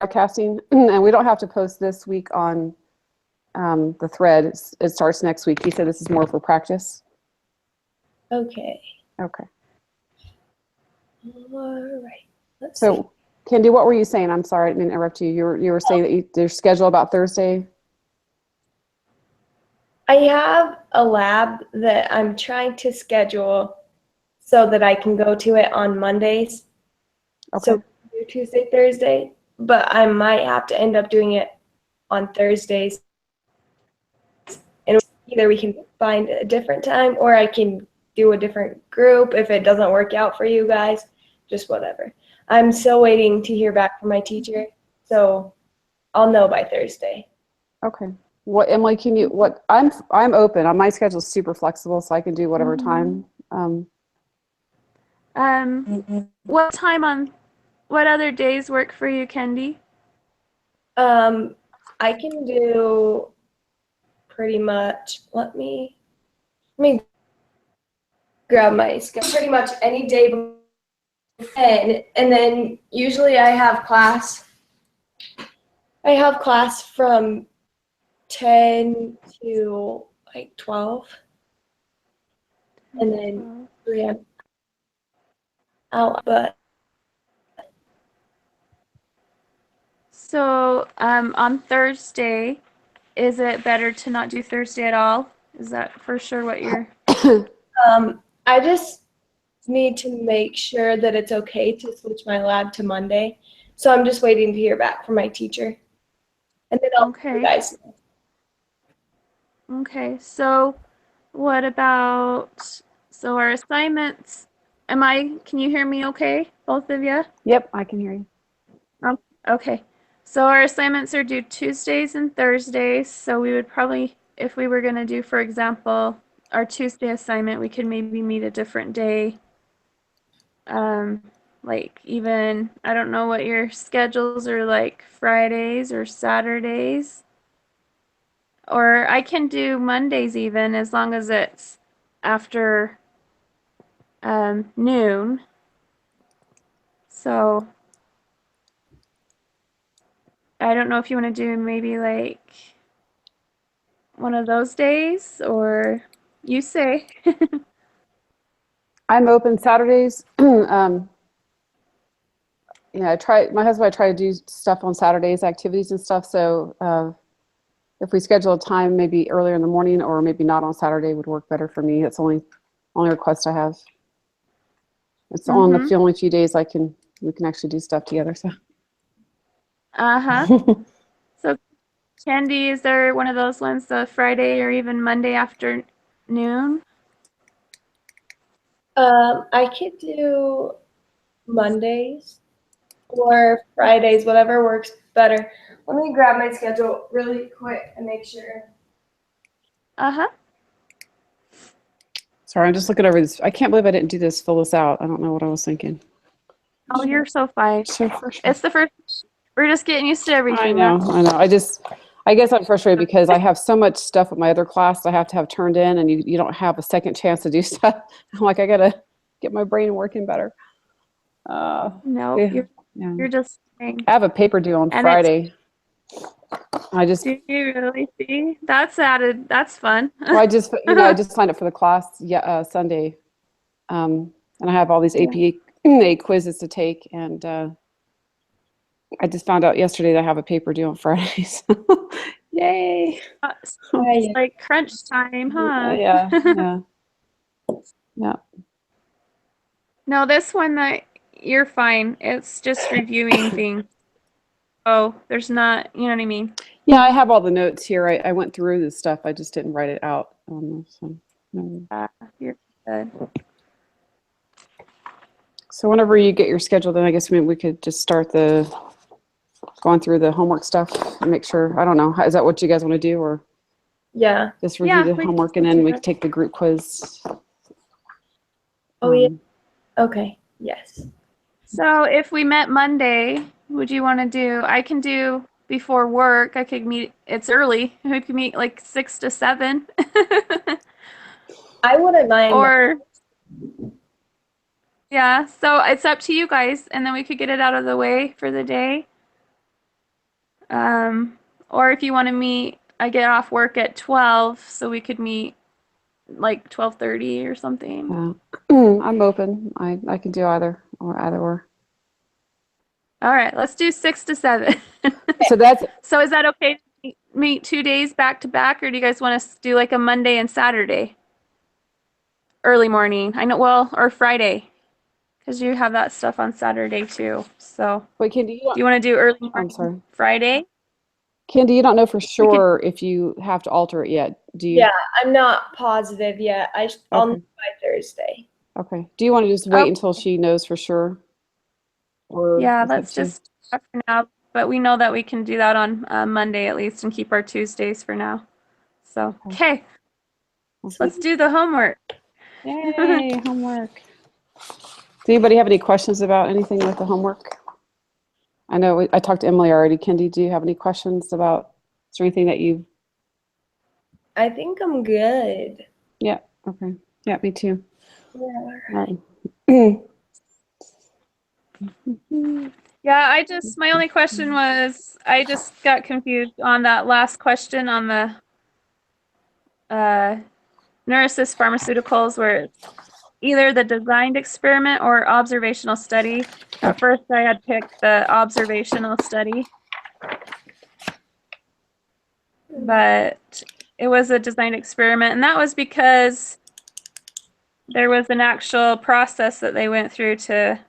broadcasting, and we don't have to post this week on the thread. It starts next week. He said this is more for practice. Okay. Okay. All right. Let's So, see. Candy, what were you saying? I'm sorry, I didn't interrupt you. You were saying that their schedule about Thursday. I have a lab that I'm trying to schedule so that I can go to it on Mondays. Okay. So do Tuesday, Thursday, but I might have to end up doing it on Thursdays. And either we can find a different time or I can do a different group if it doesn't work out for you guys, just whatever. I'm still waiting to hear back from my teacher, so I'll know by Thursday. Okay. What, Emily, can you, what, I'm open. My schedule's super flexible, so I can do whatever time. What time on what other days work for you, Kendi? I can do pretty much, let me grab my schedule. Pretty much any day before 10, and then usually I have class from 10 to like 12, and then 3 I'm out. But So on Thursday, is it better to not do Thursday at all? Is that for sure what you're? I just need to make sure that it's okay to switch my lab to Monday. So I'm just waiting to hear back from my teacher, and then I'll let you guys know. Okay, so what about, so our assignments, can you hear me okay, both of you? Yep, I can hear you. Oh, okay. So our assignments are due Tuesdays and Thursdays, so we would probably, if we were going to do, for example, our Tuesday assignment, we could maybe meet a different day. Like even, I don't know what your schedules are like, Fridays or Saturdays. Or I can do Mondays even, as long as it's after noon. So I don't know if you want to do maybe like one of those days, or you say. I'm open Saturdays. Yeah, my husband and I try to do stuff on Saturdays, activities and stuff. So if we schedule a time maybe earlier in the morning or maybe not on Saturday would work better for me. That's only request I have. It's on the only few days we can actually do stuff together. So. So Candy, is there one of those ones, the Friday or even Monday afternoon? I could do Mondays or Fridays, whatever works better. Let me grab my schedule really quick and make sure. Sorry, I'm just looking over this. I can't believe I didn't fill this out. I don't know what I was thinking. Oh, you're so fine. So frustrated. It's the first. We're just getting used to everything. I know. I guess I'm frustrated because I have so much stuff with my other class I have to have turned in, and you don't have a second chance to do stuff. I'm like, I gotta get my brain working better. No, Yeah. you're just saying. I have a paper due on Friday. Do you really see? That's added. That's fun. Well, I just signed up for the class Sunday, and I have all these APA quizzes to take, and I just found out yesterday that I have a paper due on Friday. So. Yay! It's like crunch time, huh? Yeah. No, this one you're fine. It's just reviewing things. Oh, there's not, you know what I mean? Yeah, I have all the notes here. I went through this stuff. I just didn't write it out. You're good. So whenever you get your schedule, then I guess we could just start going through the homework stuff and make sure. I don't know. Is that what you guys want to do, or just review the homework and then we can take the group quiz? Oh yeah. Okay. Yes. So if we met Monday, would you want to do? I can do before work. I could meet. It's early. We could meet like 6 to 7. I wouldn't mind. Or yeah. So it's up to you guys, and then we could get it out of the way for the day. Or if you want to meet, I get off work at 12, so we could meet like 12:30 or something. I'm open. I can do either or. All right, let's do 6 to 7. So that's So is that okay to meet 2 days back to back, or do you guys want to do like a Monday and Saturday? Early morning. I know, well, or Friday, because you have that stuff on Saturday too. So wait, Candy. do you want to do early I'm morning sorry, Friday? Candy. You don't know for We could, sure if you have to alter it yet, do you? Yeah, I'm not positive yet. I'll know Okay. by Thursday. Okay. Do you want to just oh, wait until she knows for sure, or yeah, it's up let's to you? just talk for now. But we know that we can do that on Monday at least and keep our Tuesdays for now. So, Okay. okay, let's do the homework. Yay, homework. Does anybody have any questions about anything with the homework? I know I talked to Emily already. Kendi, do you have any questions about, is there anything that you, I think I'm good. yeah, okay. Yeah, me too. Yeah. All right. Yeah, my only question was, I just got confused on that last question on the Neurassist pharmaceuticals where it's either the designed experiment or observational study. At first, I had picked the observational study, but it was a designed experiment, and that was because there was an actual process that they went through to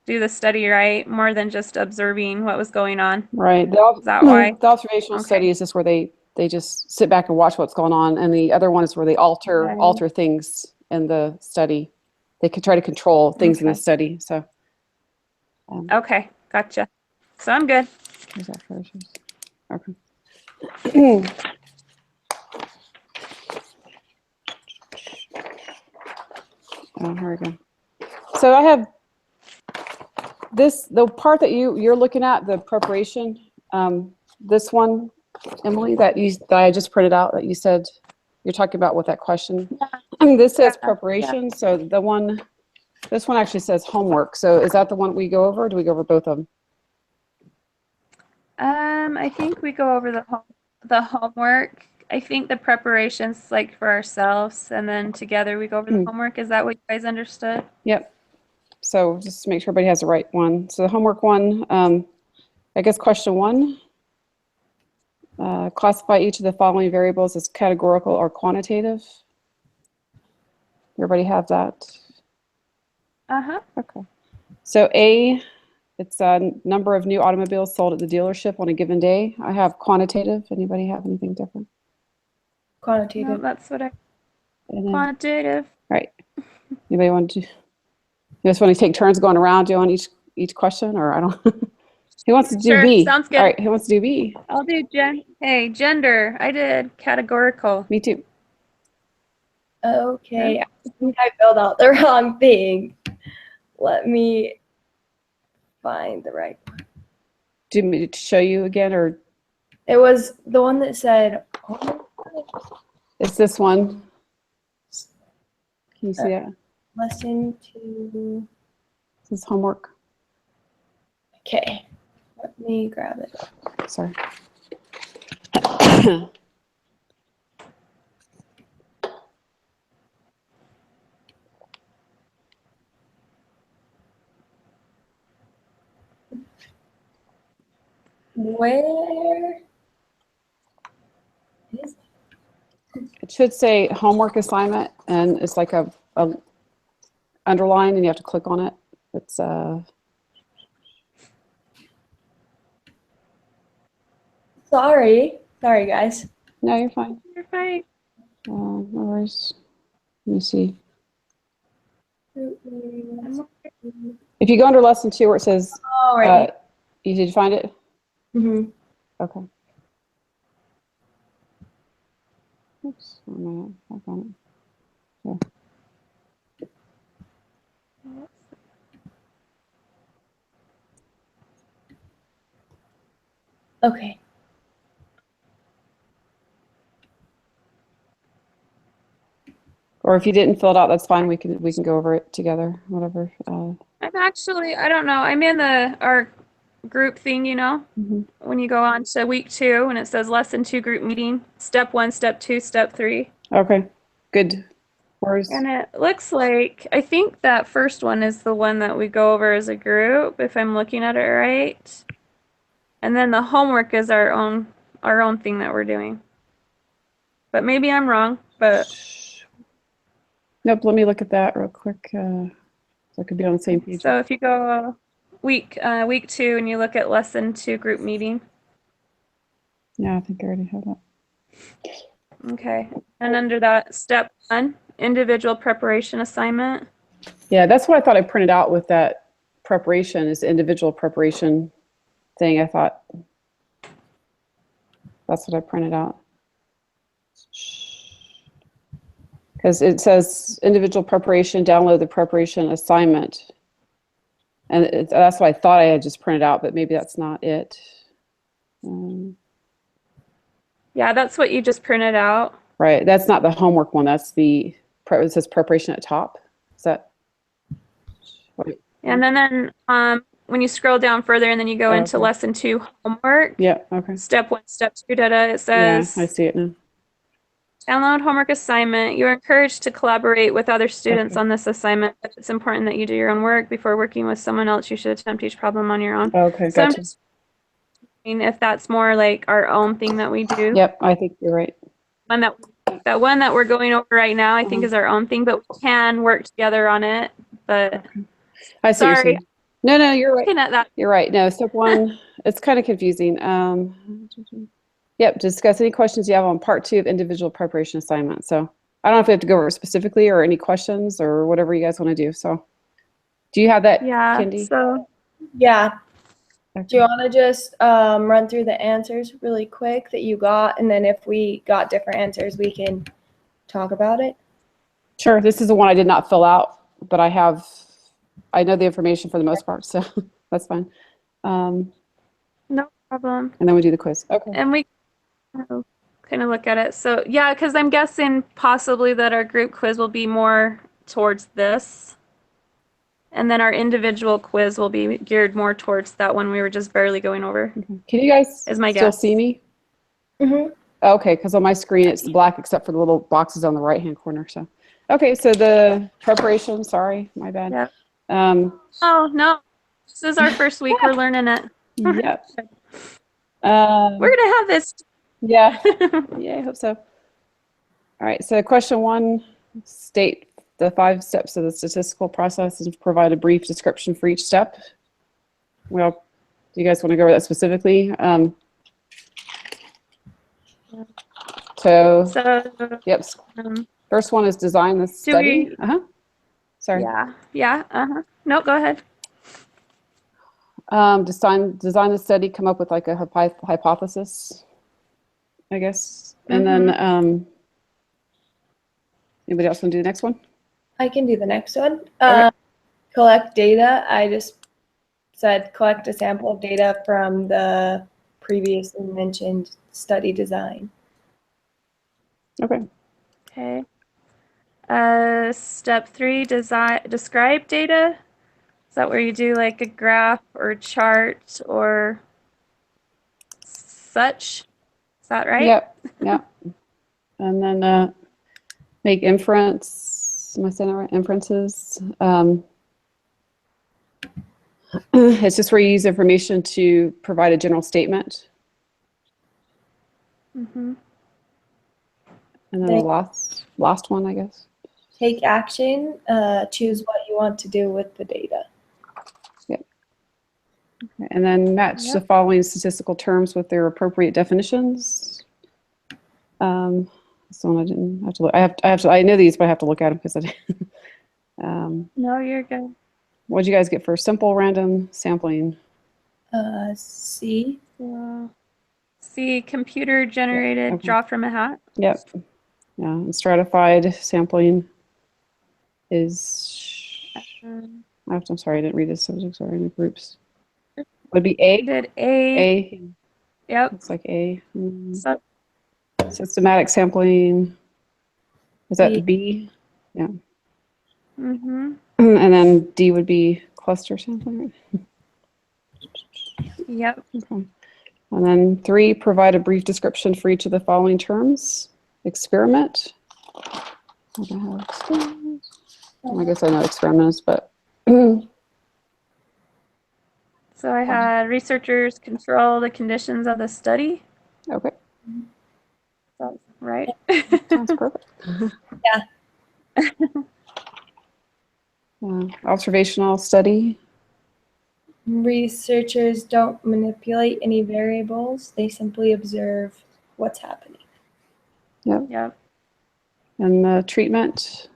do the study, right? More than just observing what was going on. Right. Is that why? The observational study Okay. is just where they just sit back and watch what's going on, and the other one is where they Right. alter things in the study. They could try to control things in the Okay. study. So, Okay, gotcha. So I'm good. where's that first? Okay. Oh, here we go. So I have the part that you're looking at, the preparation, this one, Emily, that I just printed out that you said you're talking about with that question. This says Yeah. preparation, so this one actually says homework. So is that the one we go over, or do we go over both of them? I think we go over the homework. I think the preparation's like for ourselves, and then together we go over the homework. Is that what you guys understood? Yep. So just to make sure everybody has the right one. So the homework one, I guess question one, classify each of the following variables as categorical or quantitative. Everybody have that? Uh-huh. Okay. So A, it's a number of new automobiles sold at the dealership on a given day. I have quantitative. Anybody have anything different? No, Quantitative. that's what I And then, quantitative. right. Anybody want to? You just want to take turns going around doing each question, or I don't. Who wants to do Sure, B? sounds good. All right. Who wants to do B? I'll do gender. I did categorical. Me too. Okay, I think I filled out the wrong thing. Let me find the right one. Do you want me to show you again, or It was the one that said, oh, it's this one? Can you see that? lesson 2. This is homework. Okay, let me grab it. Sorry. Where is it? It should say homework assignment, and it's like a underline, and you have to click on it. It's Sorry, guys. no, you're fine. You're fine. No worries. Let me see. If you go under lesson 2 where it says, Alrighty. did you find it? Mm-hmm. Okay. Oops, oh, no, I found it. Okay. Or if you didn't fill it out, that's fine. We can go over it together. Whatever. I don't know. I'm in our group thing, Mhm. when you go on to week 2 and it says lesson 2 group meeting, step 1, step 2, step 3. Okay, good. Where's, And it looks like, I think that first one is the one that we go over as a group, if I'm looking at it right. And then the homework is our own thing that we're doing. But maybe I'm wrong, but nope, let me look at that real quick, so I could be on the same page. so if you go week 2 and you look at lesson 2 group meeting. Yeah, I think I already have that. Okay. And under that, step 1, individual preparation assignment. Yeah, that's what I thought I printed out with that preparation, is the individual preparation thing. I thought that's what I printed out. Because it says individual preparation, download the preparation assignment. And that's what I thought I had just printed out, but maybe that's not it. Yeah, that's what you just printed out. Right, that's not the homework one. That's the, it says preparation at top. Is that? Wait. And then when you scroll down further and then you go Oh, into okay. lesson 2 homework, Yeah, okay. step 1, step 2, data, it Yeah, I says see it now. download homework assignment. You're encouraged to collaborate with other students Okay. on this assignment, but it's important that you do your own work before working with someone else. You should attempt each problem on your own. Okay, So I'm gotcha. just wondering if that's more like our own thing that we do. Yep, I think you're right. That one that we're going over right now, I think is our own thing, but we can work together on it. But I see what you're sorry, saying. No, you're right. looking at that. You're right. No, step 1, it's kind of confusing. Yep, discuss any questions you have on part 2 of individual preparation assignment. So I don't know if we have to go over it specifically or any questions or whatever you guys want to do. So do you have that, Yeah. Kendi? So, yeah. Okay. Do you want to just run through the answers really quick that you got? And then if we got different answers, we can talk about it. Sure. This is the one I did not fill out, but I know the information for the most part, so that's fine. No problem. And then we do the quiz. Okay. And we kind of look at it. So yeah, because I'm guessing possibly that our group quiz will be more towards this. And then our individual quiz will be geared more towards that one we were just barely going over. Can you guys Is my still guess. see me? Mm-hmm. Okay, because on my screen it's black except for the little boxes on the right-hand corner. So, okay, so the preparation. Sorry, my bad. Yep. Oh no, this is our first week. We're learning it. Yep. We're gonna have this. Yeah. Yeah, I hope so. All right. So, question 1: state the 5 steps of the statistical process and provide a brief description for each step. Well, do you guys want to go over that specifically? So, yep. First one is design the study. Sorry. Yeah. No, go ahead. Design the study, come up with like a hypothesis, I guess. And then, anybody else want to do the next one? I can do the next one. Okay. Collect data. I just said collect a sample of data from the previously mentioned study design. Okay. Okay. Step 3, describe data. Is that where you do like a graph or chart or such? Is that right? Yep. Yep. And then make inference. Am I saying that right? Inferences. It's just where you use information to provide a general statement. Mm-hmm. And then the last one, I guess. Take action. Choose what you want to do with the data. Yep. Okay. And then match the following statistical terms with their appropriate definitions. This one I didn't have to look. I know these, but I have to look at them because I didn't. No, you're good. What did you guys get for simple random sampling? C. See, computer generated, Okay. draw from a hat. Yep. Yeah. And stratified sampling is. I'm sorry, I didn't read the subjects or any groups. Would be A. Did A. A. Yep. Looks like A. So, Systematic sampling. Is that B? Yeah. mm-hmm. And then D would be cluster sampling. Yep. Okay. And then 3, provide a brief description for each of the following terms. Experiment. I don't have experiment. I guess I know experiment is, but So I had researchers control the conditions of the study. okay, That's right. sounds perfect. Yeah. Observational study. Researchers don't manipulate any variables. They simply observe what's happening. Yep. And the treatment.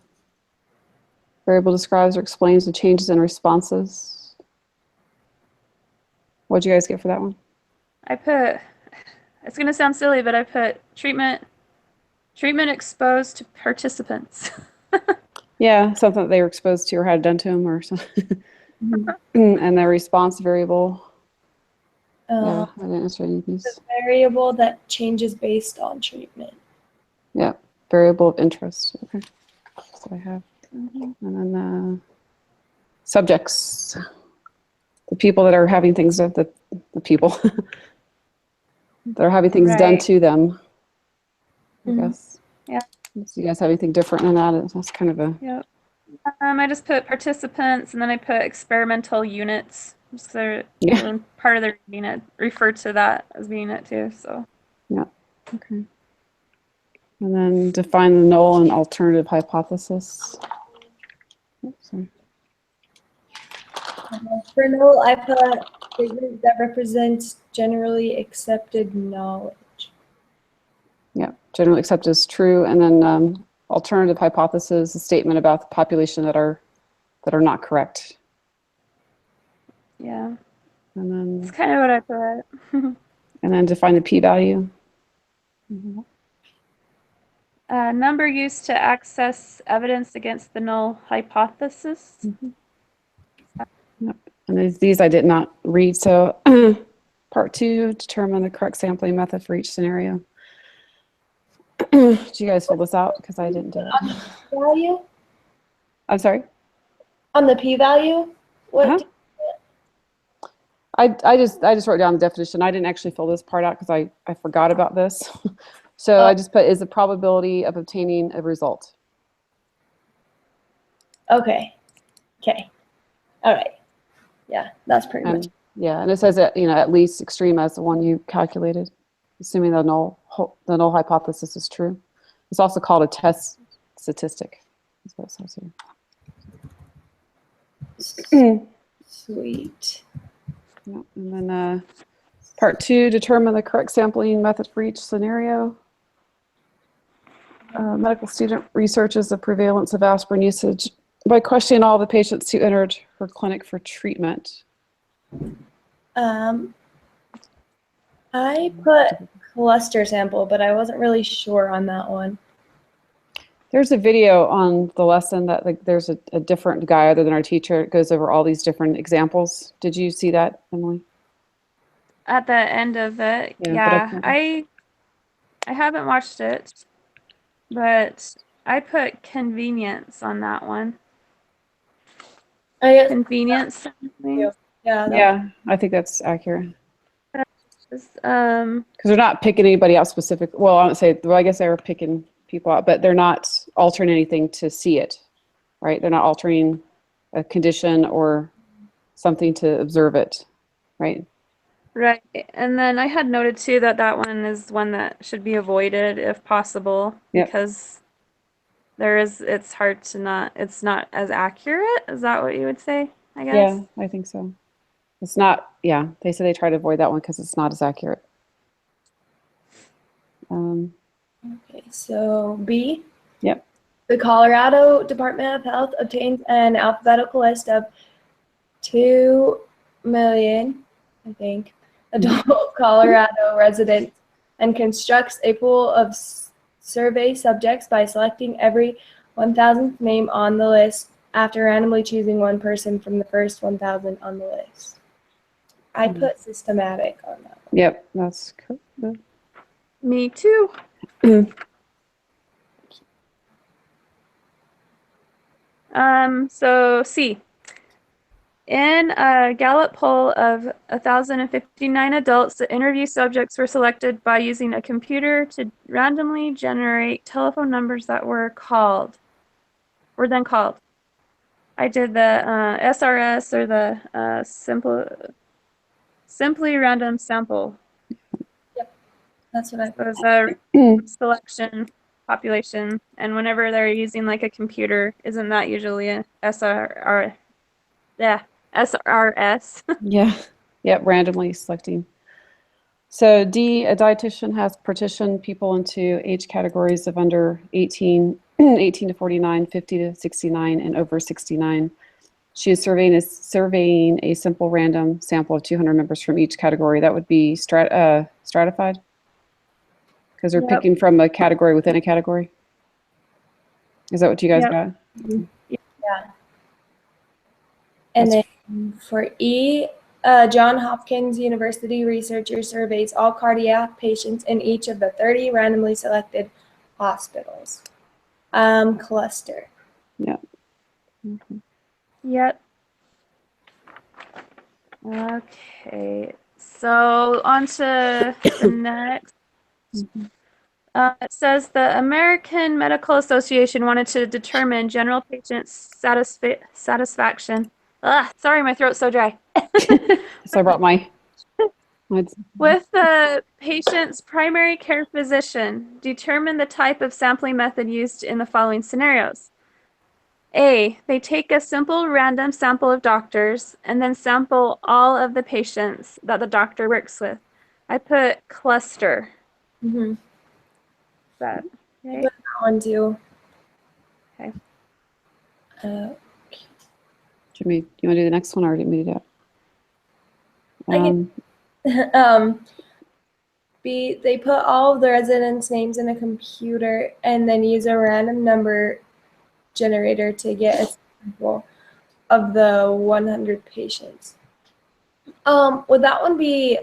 Variable describes or explains the changes in responses. What'd you guys get for that one? I put, it's going to sound silly, but I put treatment exposed to participants. Yeah, something that they were exposed to or had done to them or something. And the response variable. Yeah, I didn't answer any of The these. variable that changes based on treatment. Yeah, variable of interest. Okay, so I have. Mhm. And then subjects. The people that are having things, the people that are having things done Right. to them, I Mhm. guess. Yeah. Do you guys have anything different in that? That's kind of a, Yep. I just put participants and then I put experimental units. Just 'cause Yeah. they're part of their unit referred to that as being it too. So yeah, okay. And then define the null and alternative hypothesis. Oops, sorry. For null, I put statement that represents generally accepted knowledge. Yeah, generally accepted as true. And then alternative hypothesis, a statement about the population that are not correct. yeah, And that's kind of what I put. then define the p-value. Number used to access evidence against the null hypothesis. Yep. And these I did not read. So part 2, determine the correct sampling method for each scenario. Did you guys fill this out? Because I didn't do it. Value? I'm sorry? On the p-value? What? Uh-huh. I just wrote down the definition. I didn't actually fill this part out because I forgot about this. So I just put is the probability of obtaining a result. Okay. Okay. All right. Yeah, that's pretty much. And yeah, and it says that, at least extreme as the one you calculated, assuming the null hypothesis is true. It's also called a test statistic. That's what it says here. Sweet. Yeah, and then part 2, determine the correct sampling method for each scenario. Medical student researches the prevalence of aspirin usage by questioning all the patients who entered her clinic for treatment. I put cluster sample, but I wasn't really sure on that one. There's a video on the lesson that there's a different guy other than our teacher. It goes over all these different examples. Did you see that, Emily? At the end of it, Yeah, but I yeah, can't- I haven't watched it, but I put convenience on that one. I guess. Convenience sampling. Yeah. Yeah, I think that's accurate. Just, Because they're not picking anybody out specific. Well, I don't say. Well, I guess they were picking people out, but they're not altering anything to see it, right? They're not altering a condition or something to observe it, right? right. And then I had noted too that that one is one that should be avoided if possible Yep. because it's hard to not, it's not as accurate. Is that what you would say? I guess. Yeah, I think so. It's not. Yeah, they say they try to avoid that one because it's not as accurate. Okay, so B. Yep. The Colorado Department of Health obtains an alphabetical list of 2 million, I think, adult Colorado residents and constructs a pool of survey subjects by selecting every 1,000th name on the list after randomly choosing one person from the first 1,000 on the list. I put systematic on that one. Yep, that's correct. Me too. So C, In a Gallup poll of 1,059 adults, the interview subjects were selected by using a computer to randomly generate telephone numbers that were then called. I did the SRS or the simply random sample. That's what I It was a selection population, and whenever they're using like a computer, isn't that usually a SRS? Yeah. Yep, randomly selecting. So D, a dietitian has partitioned people into age categories of under 18, 18 to 49, 50 to 69, and over 69. She is surveying a simple random sample of 200 members from each category. That would be stratified? Because we're Yep. picking from a category within a category? Is that what you guys Yep. got? Yeah. And then for E, John Hopkins University researcher surveys all cardiac patients in each of the 30 randomly selected hospitals. Cluster. Yep. Okay. So on to the next. It says the American Medical Association wanted to determine general patient satisfaction. Sorry, my throat's so dry. So I brought my With the patient's primary care physician, determine the type of sampling method used in the following scenarios. A, they take a simple random sample of doctors and then sample all of the patients that the doctor works with. I put cluster. Mm-hmm. That, I okay? put that one too. Okay. Jimmy, you want to do the next one or did me do that? I can- B, they put all of the residents' names in a computer and then use a random number generator to get a sample of the 100 patients. Would that one be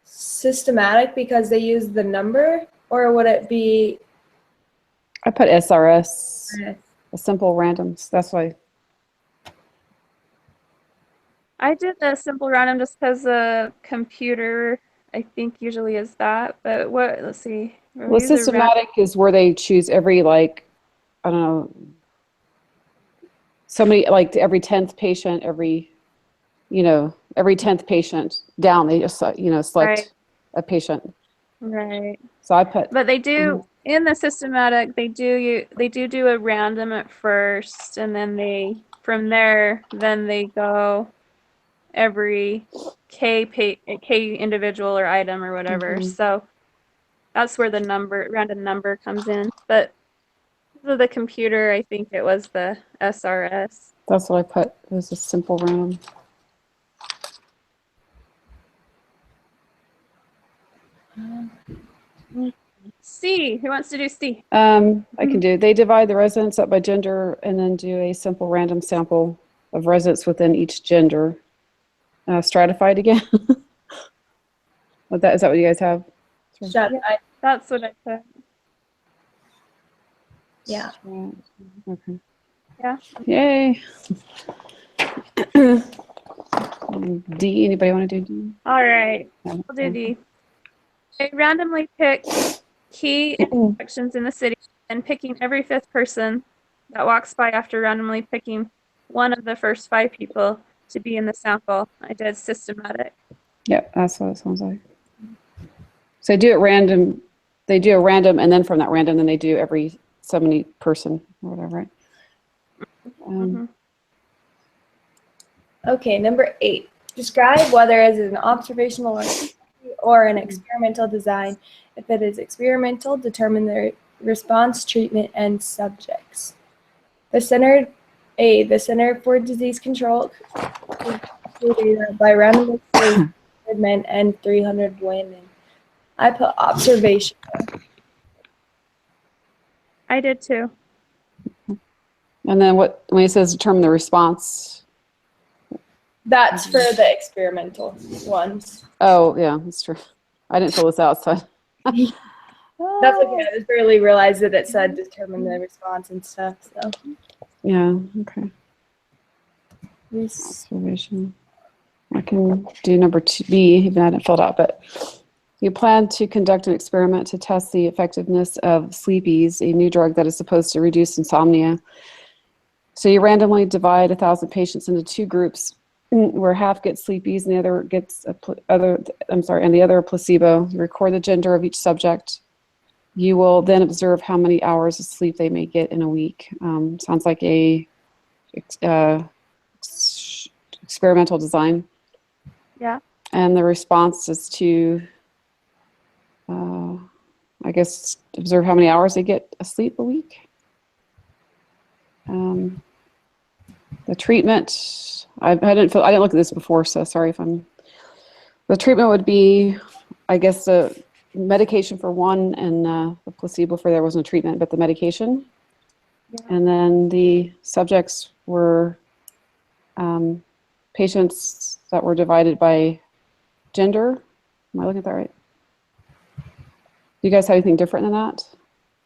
systematic because they use the number, or would it be? I put SRS, a simple randoms. That's why. I did a simple random just because the computer, I think, usually is that. But let's see. Well, systematic is where they choose every, like, I don't know, so many, like every 10th patient, every 10th patient down, they just, select Right. a patient. Right. So I put. But they do, in the systematic, they do a random at first, and then from there, then they go every K individual or item or whatever. Mhm. So that's where the random number comes in. But for the computer, I think it was the SRS. That's what I put. It was a simple random. C, who wants to do C? I can do. They divide the residents up by gender and then do a simple random sample of residents within each gender. Stratified again. Is that what you guys have? That's what I put. Yeah. Okay. Yeah. Yay. D. Anybody want to do D? All right. We'll do D. They randomly pick key intersections in the city and picking every fifth person that walks by after randomly picking one of the first 5 people to be in the sample. I did systematic. Yep, that's what it sounds like. So they do it random. They do a random, and then from that random, then they do every so many person or whatever, right? Okay, number 8. Describe whether it is an observational or an experimental design. If it is experimental, determine the response, treatment, and subjects. The Center for Disease Control by randomly 300 men and 300 women. I put observation. I did too. And then when it says determine the response? That's for the experimental ones. Oh, yeah, that's true. I didn't fill this out, so. That's okay. I just barely realized that it said determine the response and stuff. So. Yeah, okay. Observation. I can do number 2B, even I didn't fill it out, but you plan to conduct an experiment to test the effectiveness of Sleepies, a new drug that is supposed to reduce insomnia. So you randomly divide 1,000 patients into 2 groups, where half get Sleepies and the other gets and the other a placebo. You record the gender of each subject. You will then observe how many hours of sleep they may get in a week. Sounds like a experimental design. Yeah. And the response is to, I guess, observe how many hours they get asleep a week. The treatment, I didn't look at this before, so sorry if I'm. The treatment would be, I guess, the medication for one, and the placebo for there wasn't a treatment, but the medication. Yeah. And then the subjects were patients that were divided by gender. Am I looking at that right? Do you guys have anything different than that?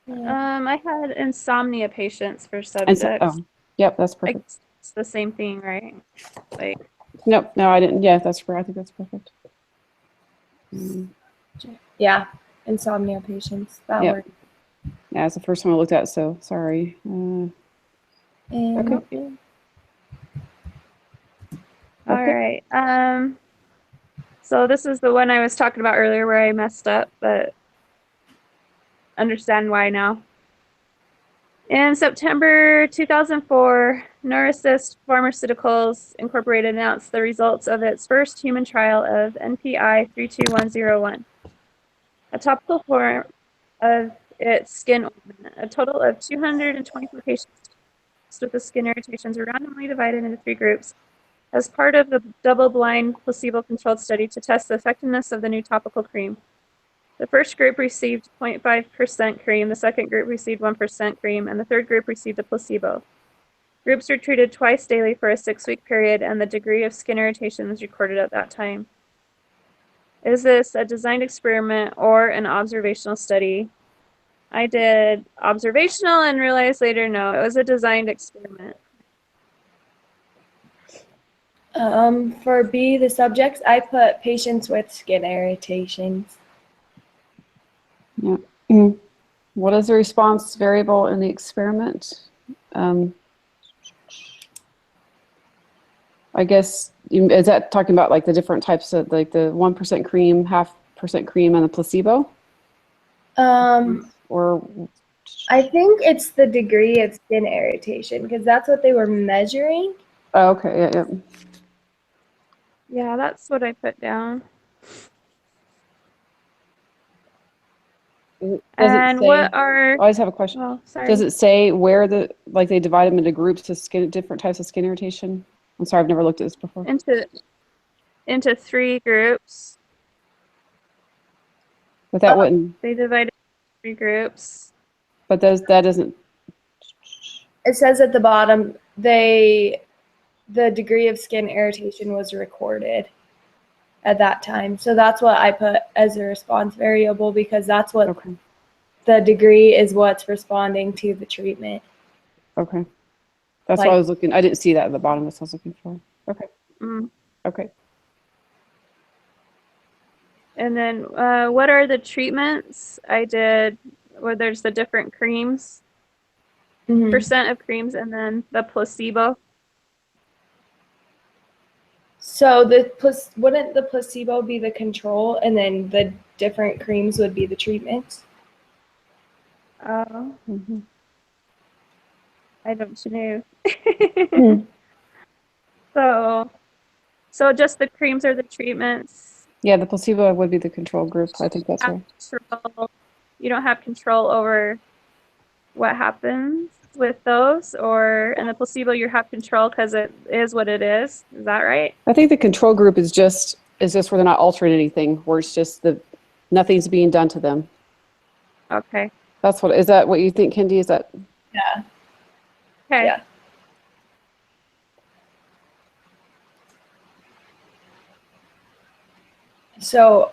I had insomnia patients for And subjects. so, yep, that's perfect. It's the same thing, right? Like, Nope, no, I didn't. Yeah, that's correct. I think that's perfect. Yeah, insomnia patients. That Yep. worked. Yeah, it's the first one I looked at, so sorry. And Okay. all Okay. right. So this is the one I was talking about earlier where I messed up, but understand why now. In September 2004, Neurassist Pharmaceuticals Incorporated announced the results of its first human trial of NPI 32101, a topical form of its skin ointment. A total of 224 patients with the skin irritations were randomly divided into 3 groups as part of the double-blind placebo-controlled study to test the effectiveness of the new topical cream. The first group received 0.5% cream, the second group received 1% cream, and the third group received a placebo. Groups were treated twice daily for a 6-week period, and the degree of skin irritation was recorded at that time. Is this a designed experiment or an observational study? I did observational and realized later, no, it was a designed experiment. For B, the subjects, I put patients with skin irritations. Yeah. What is the response variable in the experiment? I guess, is that talking about like the different types of, like the 1% cream, 0.5% cream, and the placebo? Or I think it's the degree of skin irritation because that's what they were measuring. oh, okay, yeah, yeah. Yeah, that's what I put down. Does it And say, what are, I just have a question. oh, sorry. Does it say where like they divide them into groups of different types of skin irritation? I'm sorry, I've never looked at this before. Into 3 groups. But that wouldn't, They divided into 3 groups. but that doesn't, It says at the bottom, the degree of skin irritation was recorded at that time. So that's what I put as a response variable because that's what okay, the degree is what's responding to the treatment. okay. That's what I was looking, I didn't see that at the bottom, that's what I was looking for. Okay, okay. And then what are the treatments? I did where there's the different creams, percent of creams, and then the placebo. So wouldn't the placebo be the control and then the different creams would be the treatments? Oh, I don't know. So just the creams are the treatments. Yeah, the placebo would be the control group. I think that's right. You don't have control over what happens with those, or in the placebo you have control because it is what it is. Is that right? I think the control group is just where they're not altering anything, where it's just nothing's being done to them. Okay. Is that what you think, Kendi? Is that? Yeah. Okay. Yeah. So,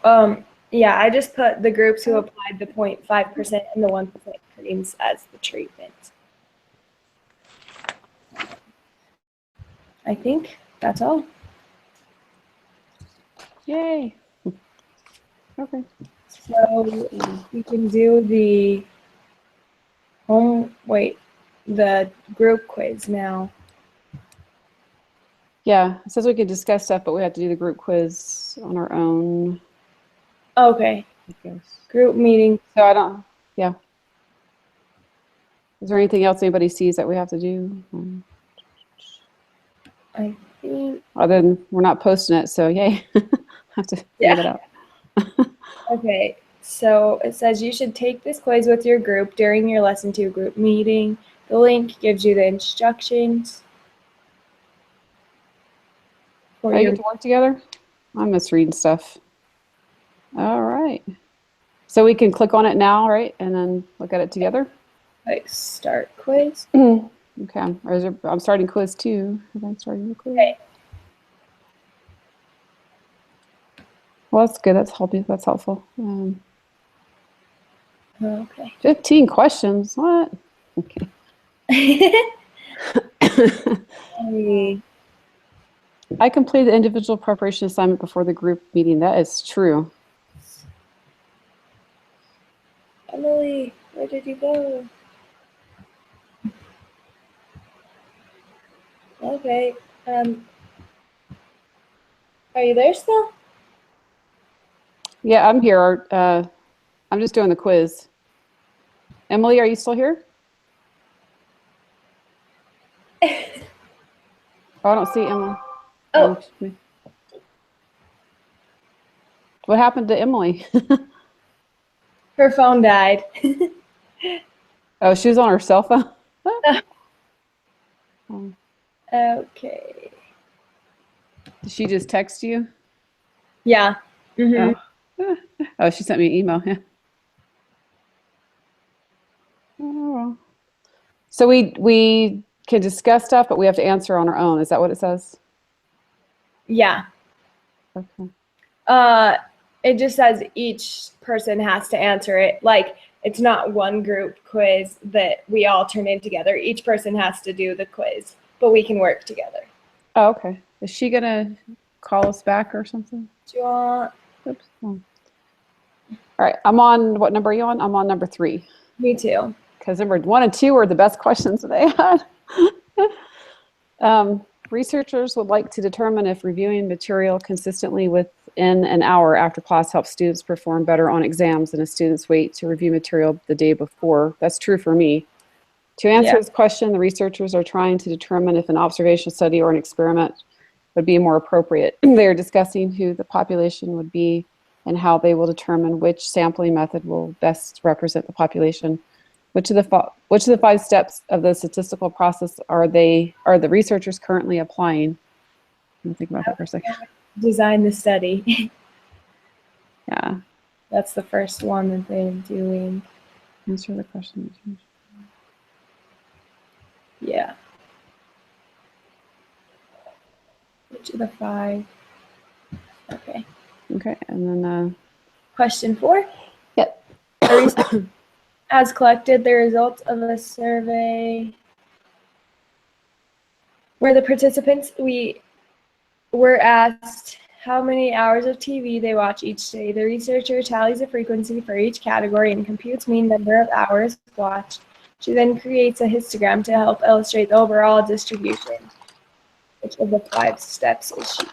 yeah, I just put the groups who applied the 0.5% and the 1% creams as the treatment. I think that's all. Yay. Okay. So we can do the the group quiz now. Yeah, it says we can discuss stuff, but we have to do the group quiz on our own, Okay, I guess. group meeting. So I don't, yeah. Is there anything else anybody sees that we have to do? I think. Other than we're not posting it, so yay. Have to figure that out. Okay, so it says you should take this quiz with your group during your lesson 2 group meeting. The link gives you the instructions. For Oh, you your get to work together? I miss reading stuff. All right. So we can click on it now, right? And then look at it together? like start quiz. Okay. I'm starting quiz 2. Have I started the quiz? Okay. Well, that's good. That's helpful. That's helpful. Okay. 15 questions. What? Okay. I completed the individual preparation assignment before the group meeting. That is true. Emily, where did you go? Okay. Are you there still? Yeah, I'm here. I'm just doing the quiz. Emily, are you still here? Oh, I don't see Emily. Oh. What happened to Emily? Her phone died. Oh, she was on her cell phone? Okay. Did she just text you? Yeah. Mm-hmm. Oh, she sent me an email. Yeah. Oh, well. So we can discuss stuff, but we have to answer on our own. Is that what it says? Yeah. Okay. It just says each person has to answer it. Like, it's not one group quiz that we all turn in together. Each person has to do the quiz, but we can work together. Oh, okay. Is she gonna call us back or something? Do you want? Oops. Oh. All right. I'm on, what number are you on? I'm on number 3. Me too. Because number 1 and 2 were the best questions that they had. Researchers would like to determine if reviewing material consistently within an hour after class helps students perform better on exams than if students wait to review material the day before. That's true for me. To answer this question, the researchers are trying to determine if an observational study or an experiment would be more appropriate. They are discussing who the population would be and how they will determine which sampling method will best represent the population. Which of the 5 steps of the statistical process are the researchers currently applying? Let me think about that for a second. Design the study. Yeah. That's the first one that they're doing. Answer the question. Yeah. Which of the 5? Okay. Okay, and then Question 4. Yep. A researcher has collected the results of a survey where the participants were asked how many hours of TV they watch each day. The researcher tallies the frequency for each category and computes mean number of hours watched. She then creates a histogram to help illustrate the overall distribution. Which of the 5 steps is she?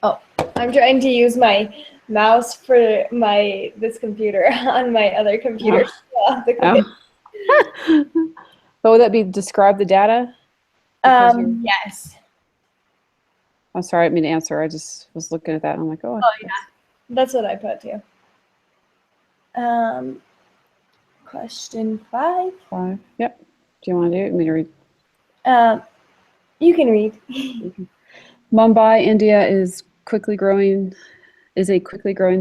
Oh, I'm trying to use my mouse for this computer on my other computer. But would that be describe the data? Yes. I'm sorry, I didn't mean to answer. I just was looking at that and I'm like, oh. Yeah. That's what I put too. Question 5. 5. Yep. Do you want to do it? Me to read? You can read. Mumbai, India is a quickly growing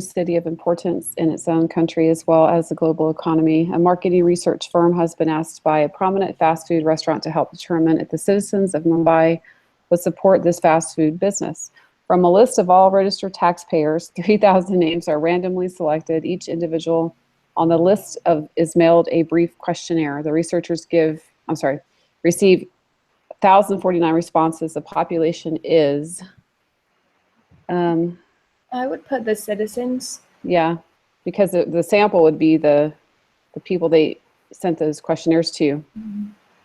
city of importance in its own country as well as the global economy. A marketing research firm has been asked by a prominent fast food restaurant to help determine if the citizens of Mumbai would support this fast food business. From a list of all registered taxpayers, 3,000 names are randomly selected. Each individual on the list is mailed a brief questionnaire. The researchers receive 1,049 responses. The population is, I would put the citizens. yeah, because the sample would be the people they sent those questionnaires to.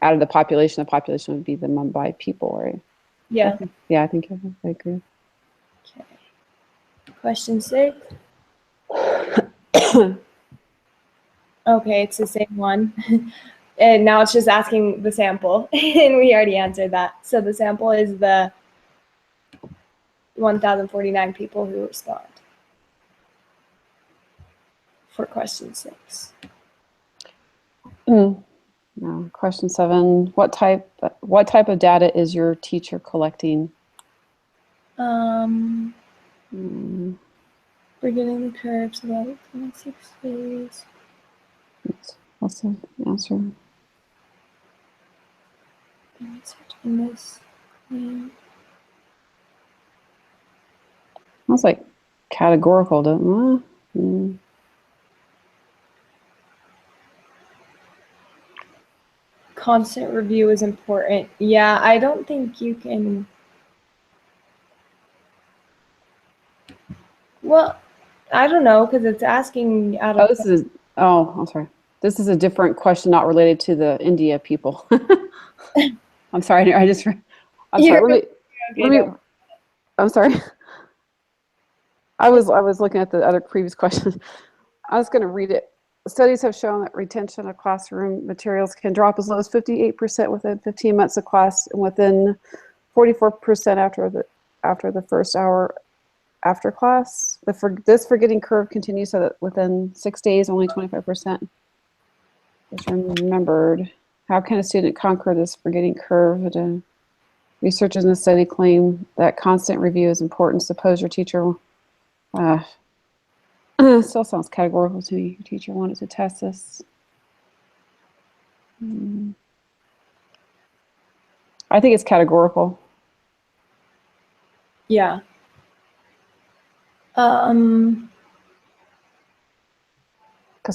Out of the population would be the Mumbai people, right? Yeah. Okay. Yeah, I think I agree. Okay. Question 6. Okay, it's the same one. And now it's just asking the sample, and we already answered that. So the sample is the 1,049 people who respond for question 6. No. Question 7. What type of data is your teacher collecting? We're Mm, getting the curves about 26 days. What's the answer? In this. Sounds like categorical, doesn't it? Constant review is important. Yeah, I don't think you can. Well, I don't know, because it's asking out of. I'm sorry. This is a different question, not related to the India people. I'm sorry. I'm sorry. I'm sorry. I was looking at the other previous question. I was going to read it. Studies have shown that retention of classroom materials can drop as low as 58% within 15 months of class and within 44% after the first hour after class. This forgetting curve continues so that within 6 days, only 25% is remembered. How can a student conquer this forgetting curve? Researchers in the study claim that constant review is important. Suppose your teacher still sounds categorical to me. Your teacher wanted to test this. I think it's categorical. Yeah. Because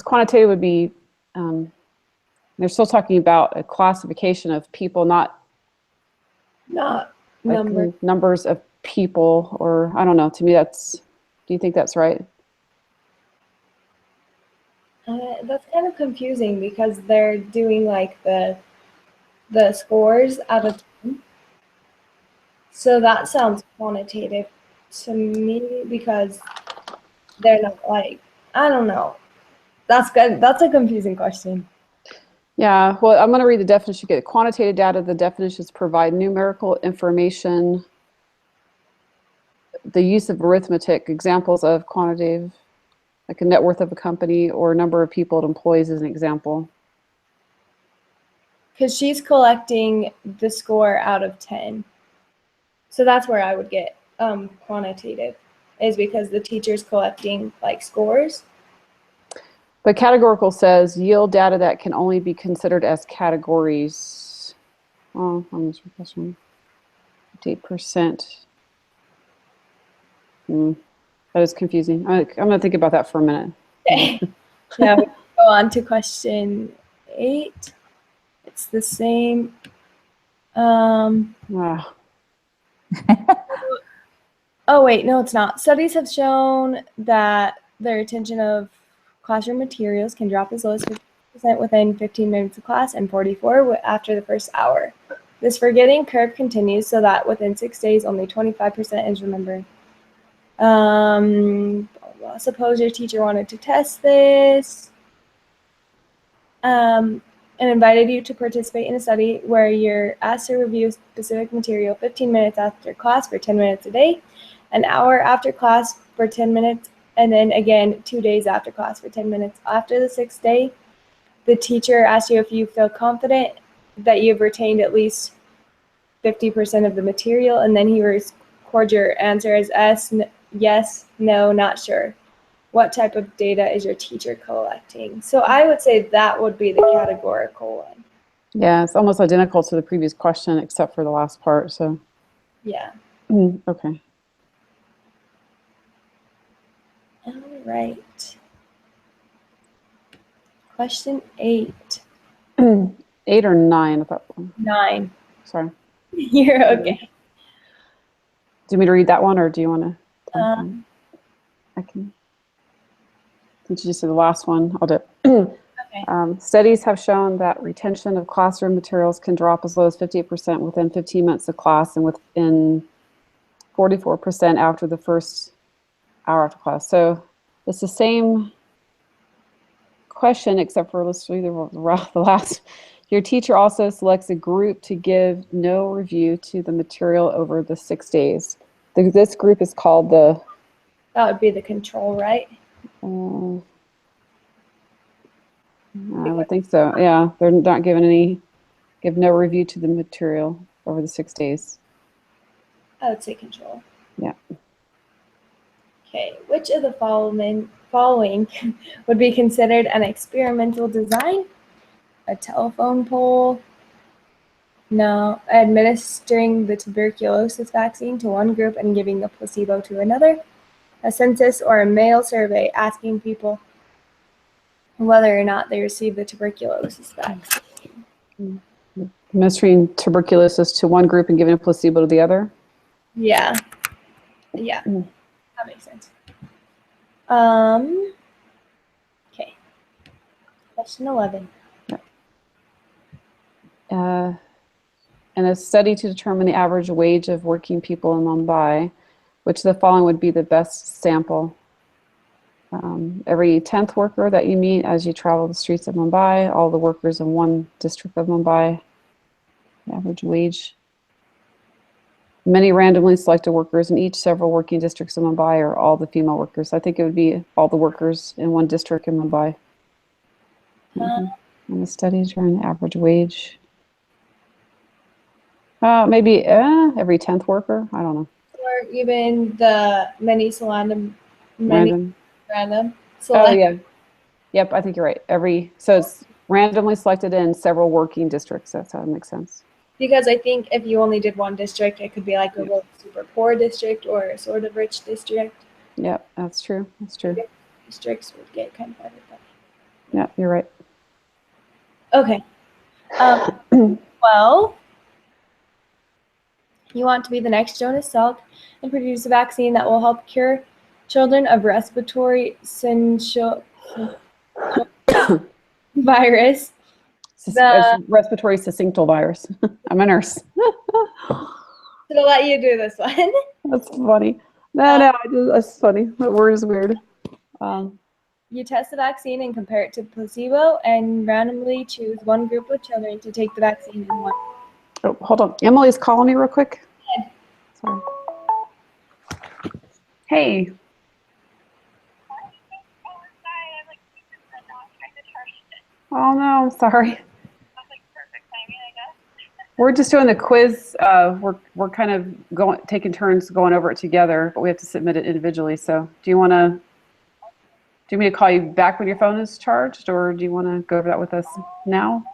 quantitative would be, they're still talking about a classification of people, not Not like number. numbers of people, or I don't know. To me, do you think that's right? That's kind of confusing because they're doing like the scores out of 10. So that sounds quantitative to me because they're not like, I don't know. That's good. That's a confusing question. Yeah, well, I'm going to read the definition. You get quantitative data. The definitions provide numerical information. The use of arithmetic, examples of quantitative, like a net worth of a company or number of people it employs is an example. Because she's collecting the score out of 10. So that's where I would get quantitative, is because the teacher's collecting like scores. But categorical says yield data that can only be considered as categories. Oh, I'm just question. 8%. That is confusing. I'm going to think about that for a minute. Now we go on to question 8. It's the same. Wow. Oh, wait, no, it's not. Studies have shown that the retention of classroom materials can drop as low as 50% within 15 minutes of class and 44% after the first hour. This forgetting curve continues so that within 6 days, only 25% is remembered. Suppose your teacher wanted to test this and invited you to participate in a study where you're asked to review specific material 15 minutes after class for 10 minutes a day, an hour after class for 10 minutes, and then again 2 days after class for 10 minutes. After the 6th day, the teacher asks you if you feel confident that you've retained at least 50% of the material, and then he records your answer as yes, no, not sure. What type of data is your teacher collecting? So I would say that would be the categorical one. Yeah, it's almost identical to the previous question except for the last part. So Yeah. Okay. All right. Question 8. 8 or 9? I thought. 9. Sorry. You're okay. Do you want me to read that one, or do you want to? I can. Since you just did the last one, I'll do it. Okay. Studies have shown that retention of classroom materials can drop as low as 58% within 15 minutes of class and within 44% after the first hour after class. So it's the same question, except for let's read the last. Your teacher also selects a group to give no review to the material over the 6 days. This group is called the That would be the control, right? I would think so. Yeah, they're not give no review to the material over the 6 days. I would say control. Yeah. Okay, which of the following would be considered an experimental design? A telephone pole? No. Administering the tuberculosis vaccine to one group and giving a placebo to another? A census or a mail survey asking people whether or not they received the tuberculosis vaccine? Administering tuberculosis to one group and giving a placebo to the other? Yeah. Yeah. Mm. That makes sense. Okay. Question 11. In a study to determine the average wage of working people in Mumbai, which of the following would be the best sample? Every 10th worker that you meet as you travel the streets of Mumbai, all the workers in one district of Mumbai, the average wage. Many randomly selected workers in each several working districts of Mumbai, or all the female workers. I think it would be all the workers in one district in Mumbai. In the study to determine the average wage. Maybe every 10th worker. I don't know. Or even the many Random. Oh yeah. Yep, I think you're right. So it's randomly selected in several working districts. That's how it makes sense. Because I think if you only did one district, it could be like a real super poor district or a sort of rich district. Yep, that's true. That's true. Districts would get kind of everything. Yeah, you're right. Okay. Well, you want to be the next Jonas Salk and produce a vaccine that will help cure children of respiratory virus. Respiratory syncytial virus. I'm a nurse. To let you do this one. That's funny. That's funny. That word is weird. You test the vaccine and compare it to placebo and randomly choose one group of children to take the vaccine and one. Oh, hold on. Emily's calling me real quick. Sorry. Hey. Oh no, I'm sorry. We're just doing the quiz. We're kind of taking turns going over it together, but we have to submit it individually. So do you me to call you back when your phone is charged, or do you want to go over that with us now?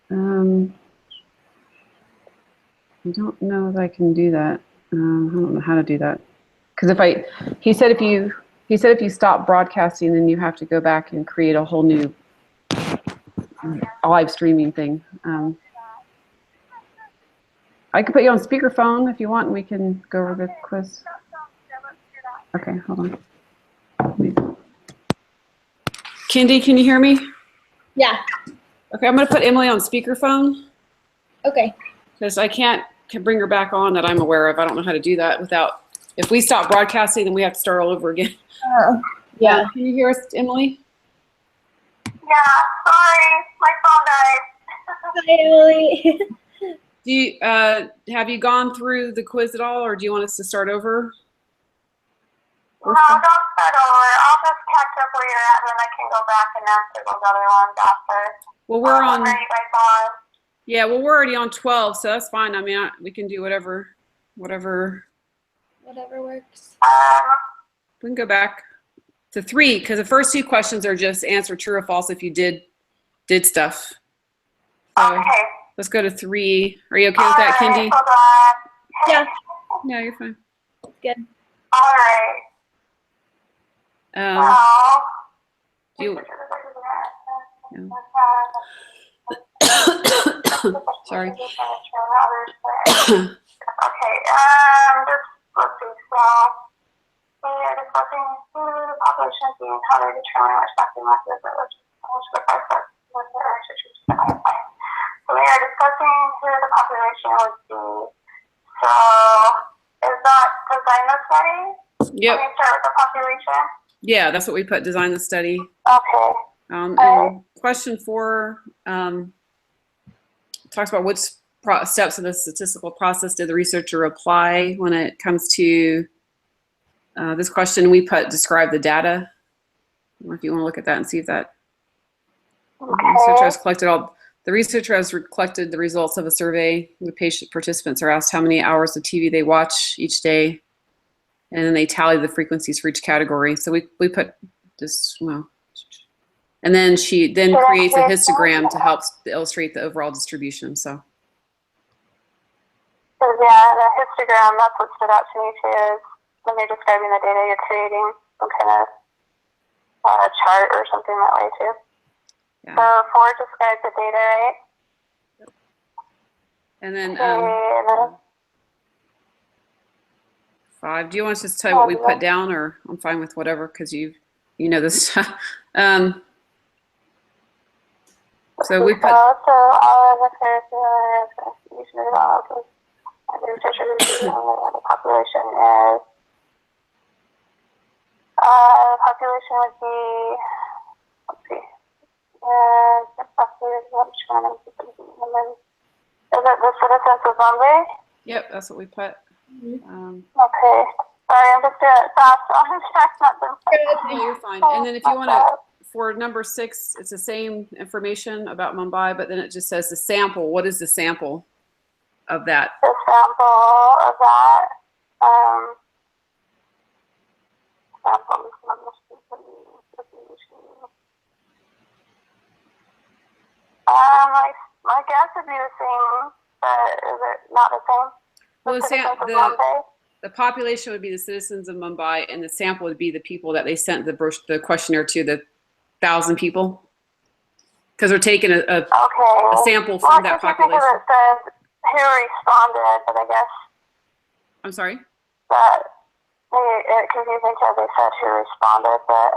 I don't know if I can do that. I don't know how to do that. Because he said if you stop broadcasting, then you have to go back and create a whole new live streaming thing. I could put you on speakerphone if you want, and we can go over the quiz. Okay, hold on. Kendi, can you hear me? Yeah. Okay, I'm going to put Emily on speakerphone. Okay. Because I can't bring her back on that I'm aware of. I don't know how to do that without. If we stop broadcasting, then we have to start all over again. Yeah. Can you hear us, Emily? Yeah, sorry, my phone died. Hi, Emily. Do you have you gone through the quiz at all, or do you want us to start over? No, don't start over. I'll just catch up where you're at, and then I can go back and answer those other ones after. Well, we're on. Where you guys on? Yeah, well, we're already on 12, so that's fine. I mean, we can do whatever. Whatever works. We can go back to 3 because the first 2 questions are just answer true or false if you did stuff. So Okay. let's go to 3. Are you okay with that, Kendi? Hold on. Yeah. Yeah, you're fine. Good. All right. Well, Do you, sorry. Okay, let's see. So, we are discussing who the population is and how they determine which vaccine methods are which the process with their researchers to identify. So, we are discussing who the population would be. So, is that design the study? Yep. Can we start with the population? Yeah, that's what we put, design the study. Okay. And question 4 talks about which steps in the statistical process did the researcher apply when it comes to this question. We put describe the data. Or if you want to look at that and see if that researcher has collected the researcher has collected the results of a survey. The patient participants are asked how many hours of TV they watch each day, and then they tally the frequencies for each category. So we put this, well, and then she then creates a histogram to help illustrate the overall distribution. So. Yeah, the histogram, that's what stood out to me too, is when you're describing the data, you're creating some kind of chart or something that way too. Yeah. So 4 describes the data, right? Yep. And then, and then 5, do you want us to tell you what we put down, or I'm fine with whatever, because you know this stuff. So we put. So all of the the population is the population would be, let's see, is it the citizens of Bombay? Yep, that's what we put. Okay. Sorry, I'm just doing it fast, so I'm not doing it. No, you're fine. And then if you want to, for number 6, it's the same information about Mumbai, but then it just says the sample. What is the sample of that? The sample of that, my guess would be the same, but is it not the same? Well, the population would be the citizens of Mumbai, and the sample would be the people that they sent the questionnaire to, the 1,000 people, because they're taking a sample from that population. It says who responded, but I guess. I'm sorry? That it confusing because they said who responded, but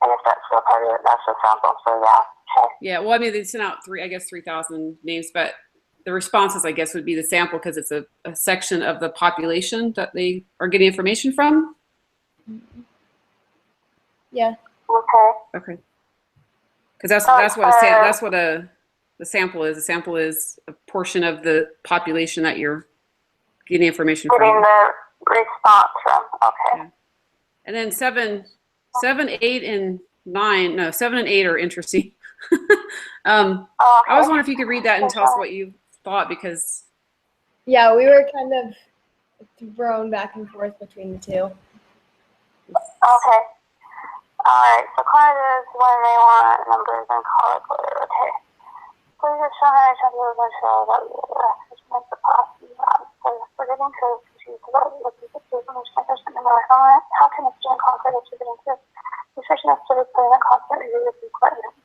I guess that's still part of it. That's the sample, so yeah. Okay. Yeah, well, I mean, they sent out 3,000 names, but the responses, I guess, would be the sample because it's a section of the population that they are getting information from. Yeah. Okay. Because that's what the sample is. The sample is a portion of the population that you're getting information from. Getting the response from. Okay. Yeah. And then 7, 8, and 9. No, 7 and 8 are interesting. I was wondering if you could read that and tell us what you thought, because. Yeah, we were kind of thrown back and forth between the two. Okay. Alright, so client is when they want numbers and call it later. Okay. Please show how to do the show that we make the past. So forgetting to choose the right with the information I person in our helmet. How can a student conquer the student into research and study playing a constant review of the equipment?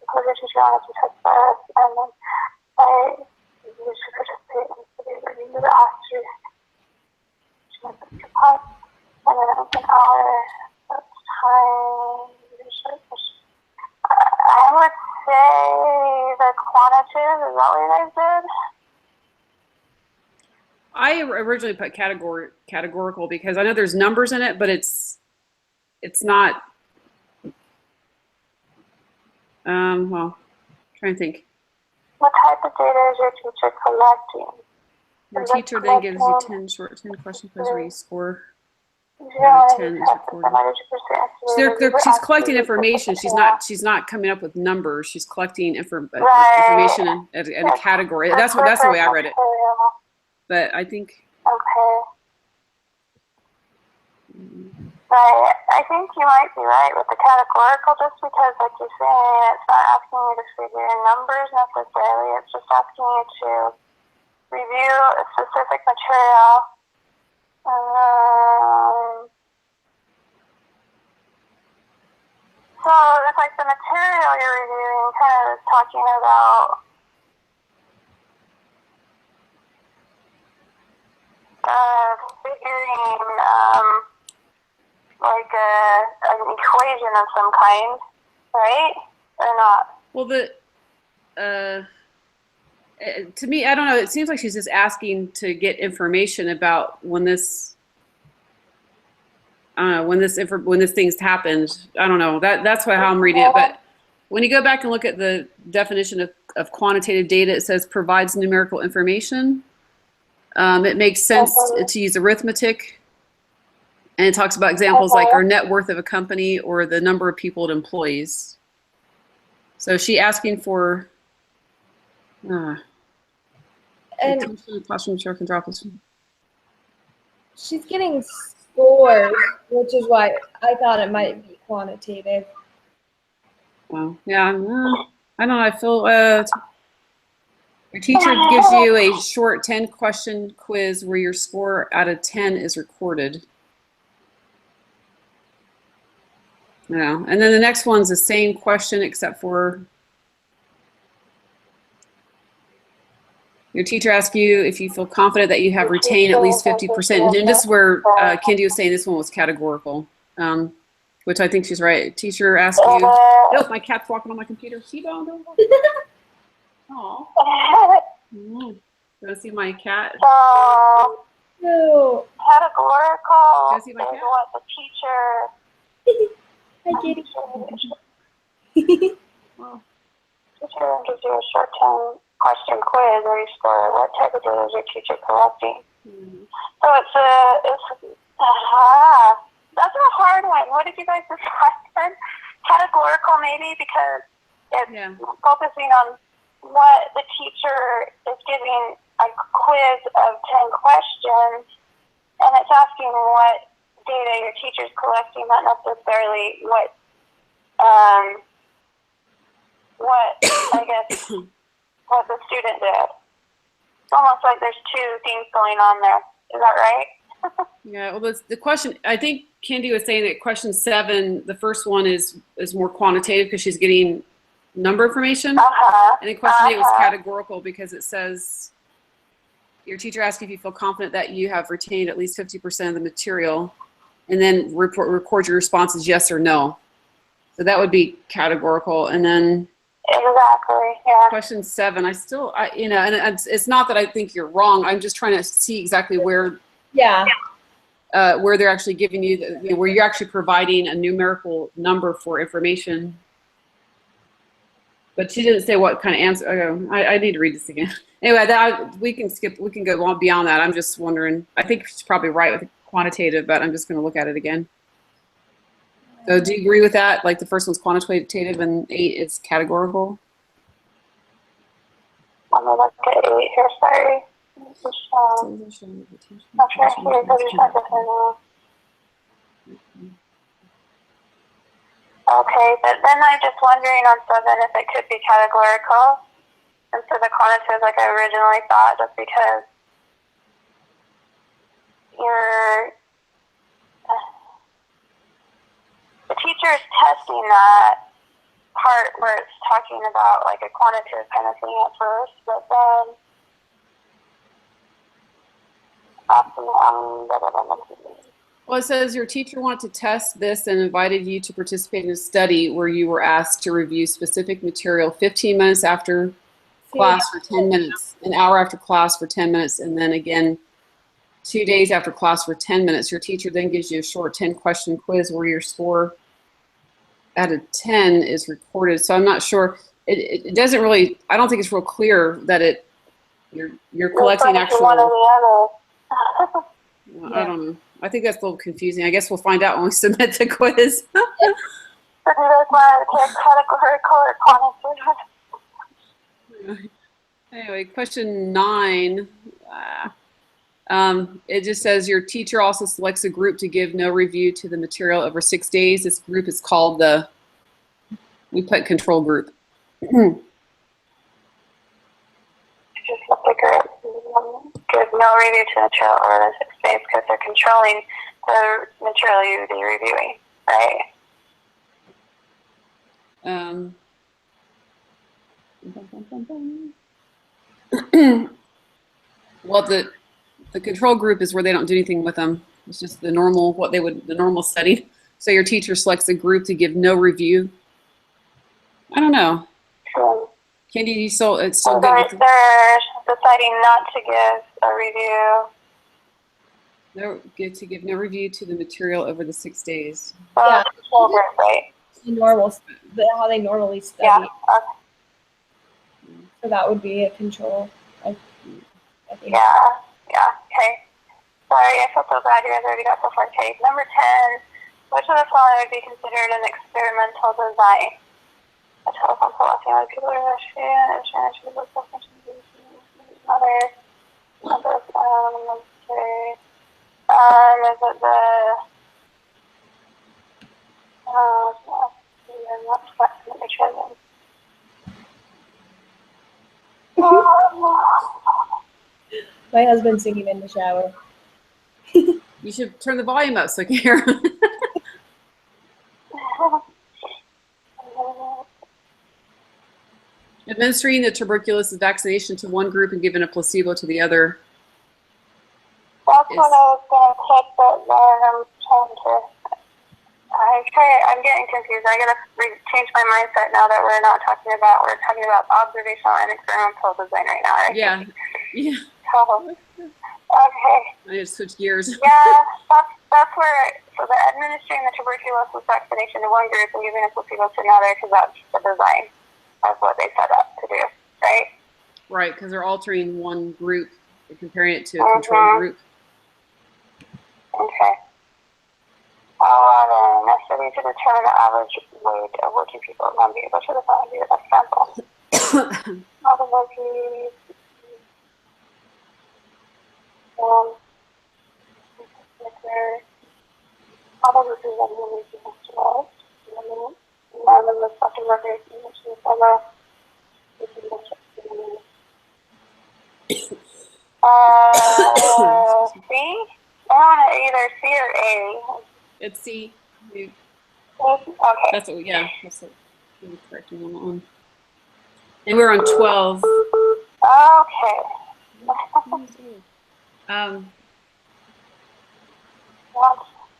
The course teacher wanted to test us, and then I used to participate in the review of the astro. And then it was an hour. I would say the quantitative, is that what you guys did? I originally put categorical because I know there's numbers in it, but it's not. Well, I'm trying to think. What type of data is your teacher collecting? The teacher then gives you 10 question quiz where you score. 10 is recorded. She's collecting information. She's not coming up with numbers. She's collecting information in a category. That's the way I read it. But I think. Okay. Right. I think you might be right with the categorical, just because, like you're saying, it's not asking you to figure in numbers necessarily. It's just asking you to review a specific material. So it's like the material you're reviewing kind of is talking about figuring like an equation of some kind, right? Or not? Well, to me, I don't know. It seems like she's just asking to get information about when this, I don't know, when this thing's happened. I don't know. That's how I'm reading it. But when you go back and look at the definition of quantitative data, it says provides numerical information. It makes sense to use arithmetic. And it talks about examples like our net worth of a company or the number of people it employs. So she asking for And classroom share can drop this. she's getting scores, which is why I thought it might be quantitative. Wow. Yeah. I don't know. I feel your teacher gives you a short 10-question quiz where your score out of 10 is recorded. Yeah. And then the next one's the same question except for your teacher asks you if you feel confident that you have retained at least 50%. And this is where Kendi was saying this one was categorical, which I think she's right. Teacher asks you, nope, my cat's walking on my computer. Don't. Aw. You want to see my cat? So No, categorical Can I see is my cat? what the teacher I get it. Well, teacher gives you a short 10-question quiz where you score what type of data is your teacher collecting. So it's that's a hard one. What did you guys decide? Categorical maybe because it's focusing on what the teacher is giving a quiz of 10 questions, and it's asking what data your teacher's collecting, not necessarily what I guess what the student did. It's almost like there's two things going on there. Is that right? yeah. Well, the question, I think Kendi was saying that question 7, the first one is more quantitative because she's getting number information. And then question 8 was categorical because it says your teacher asks if you feel confident that you have retained at least 50% of the material, and then record your responses yes or no. So that would be categorical. And then Exactly. Yeah. question 7, and it's not that I think you're wrong. I'm just trying to see exactly where Yeah. where they're actually giving you, where you're actually providing a numerical number for information. But she didn't say what kind of answer. Okay, I need to read this again. Anyway, we can go on beyond that. I'm just wondering. I think she's probably right with the quantitative, but I'm just going to look at it again. So do you agree with that? Like the first one's quantitative and 8 is categorical? I'm going to look at 8 here, sorry. Not sure here, because you're trying to Okay, but then I'm just wondering on 7 if it could be categorical instead of quantitative like I originally thought, just because the teacher's testing that part where it's talking about like a quantitative kind of thing at first, but then Well, it says your teacher wanted to test this and invited you to participate in a study where you were asked to review specific material 15 minutes after class for 10 minutes, an hour after class for 10 minutes, and then again 2 days after class for 10 minutes. Your teacher then gives you a short 10-question quiz where your score out of 10 is recorded. So I'm not sure. It doesn't really. I don't think it's real clear that you're collecting actual. One or the other. I don't know. I think that's a little confusing. I guess we'll find out when we submit the quiz. So do you guys want to take categorical or quantitative? Anyway, question 9. It just says your teacher also selects a group to give no review to the material over 6 days. This group is called we put control group. Just let the group give no review to the material over the 6 days because they're controlling the material you'd be reviewing, right? Um, well, the control group is where they don't do anything with them. It's just the normal, the normal setting. So your teacher selects a group to give no review. I don't know. Sure. Candy, it's still So good. they're deciding not to give a review. No, good to give no review to the material over the 6 days. Yeah. Control group, right? How they normally study. Yeah. Okay. So that would be a control. I think. Yeah. Yeah. Okay. Sorry, I felt so bad. You guys already got so far. Okay. Number 10. Which of the following would be considered an experimental design? A telephone pole with people are mother. Is it the My husband's singing in the shower. You should turn the volume up so I can hear him. Administering the tuberculosis vaccination to one group and giving a placebo to the other. That's what I was going to take, but then I'm trying to. I'm getting confused. I gotta change my mindset now that we're talking about observational and experimental design right now. Right? Yeah. Yeah. So, okay. I need to switch gears. Yeah, that's where. So the administering the tuberculosis vaccination to one group and giving a placebo to another, because that's the design. That's what they set up to do, right? Right, because they're altering one group and comparing it to a control group. Okay. 11. Necessary to determine the average weight of working people in one view. Which of the following be the best example? All the working. All the workers that are working themselves. None of the fucking workers in the summer. C? I want to either C or A. It's C. Okay. That's what, yeah. That's what we correcting on that one. And we're on 12. Okay.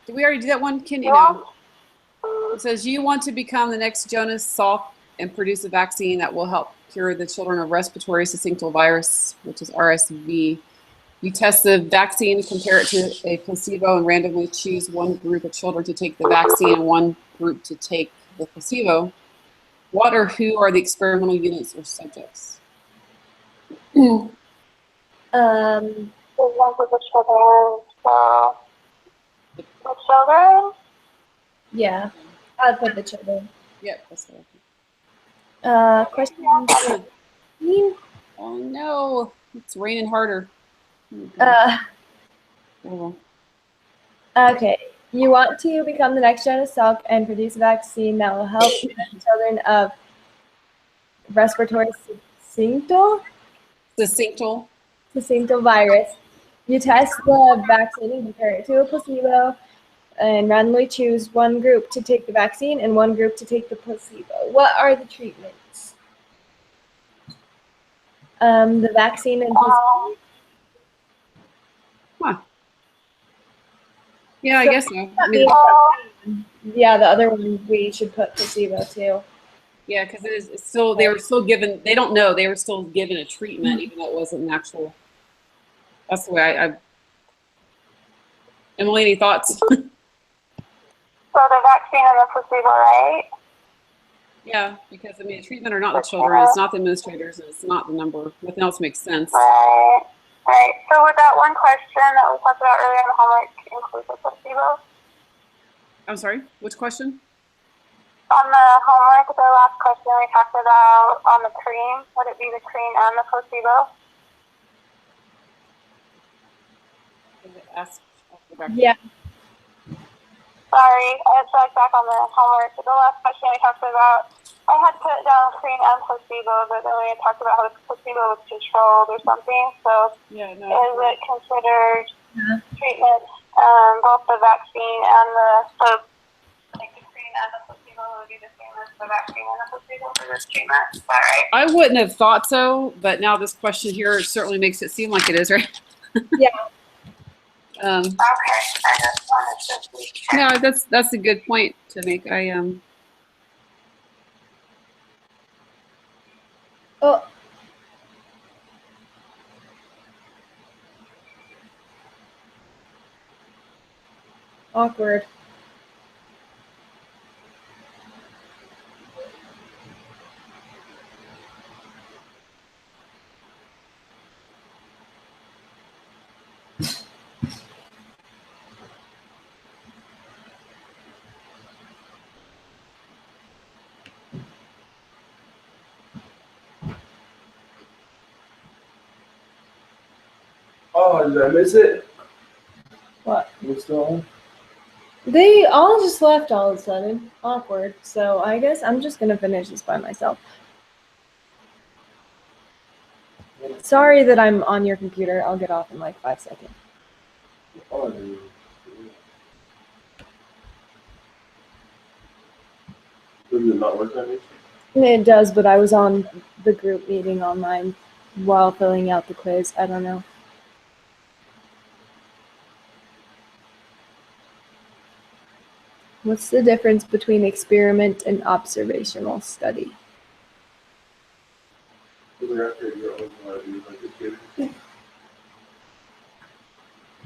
Did we already do that one, Kenny? No. It says you want to become the next Jonas Salk and produce a vaccine that will help cure the children of respiratory syncytial virus, which is RSV. You test the vaccine, compare it to a placebo, and randomly choose one group of children to take the vaccine and one group to take the placebo. What or who are the experimental units or subjects? The children? Yeah, I'll put the children. Yep, that's what I think. Question 13. Oh no, it's raining harder. Okay. You want to become the next Jonas Salk and produce a vaccine that will help children of respiratory syncytial virus. You test the vaccine and compare it to a placebo and randomly choose one group to take the vaccine and one group to take the placebo. What are the treatments? The vaccine and placebo. Huh. Yeah, I guess so. I mean, Yeah, the other one we should put placebo too. yeah, because it's still, they were still given, they don't know, they were still given a treatment, even though it wasn't an actual, that's the way I Emily, any thoughts? So the vaccine and the placebo, right? Yeah, because I mean, treatment are not the children, it's not the administrators, and it's not the number. Nothing else makes sense. Right. Right. So with that one question that we talked about earlier in the homework includes the placebo? I'm sorry, which question? On the homework, the last question we talked about on the cream, would it be the cream and the placebo? Yeah. Sorry, I had to look back on the homework. The last question we talked about, I had put down cream and placebo, but then we had talked about how the placebo was controlled or something. So yeah, no, is it considered treatment, both the vaccine and the cream and the placebo? placebo would be the same as the vaccine and the placebo for this treatment. Is that right? I wouldn't have thought so, but now this question here certainly makes it seem like it is, right? Yeah. Um, Okay, I just wanted to see. no, that's a good point to make. Oh, awkward. Oh, did I miss it? What? What's still on? They all just left all of a sudden. Awkward. So I guess I'm just gonna finish this by myself. Sorry that I'm on your computer. I'll get off in like 5 seconds. Oh, dude. Does it not work on you? It does, but I was on the group meeting online while filling out the quiz. I don't know. What's the difference between experiment and observational study? After your own like a kid.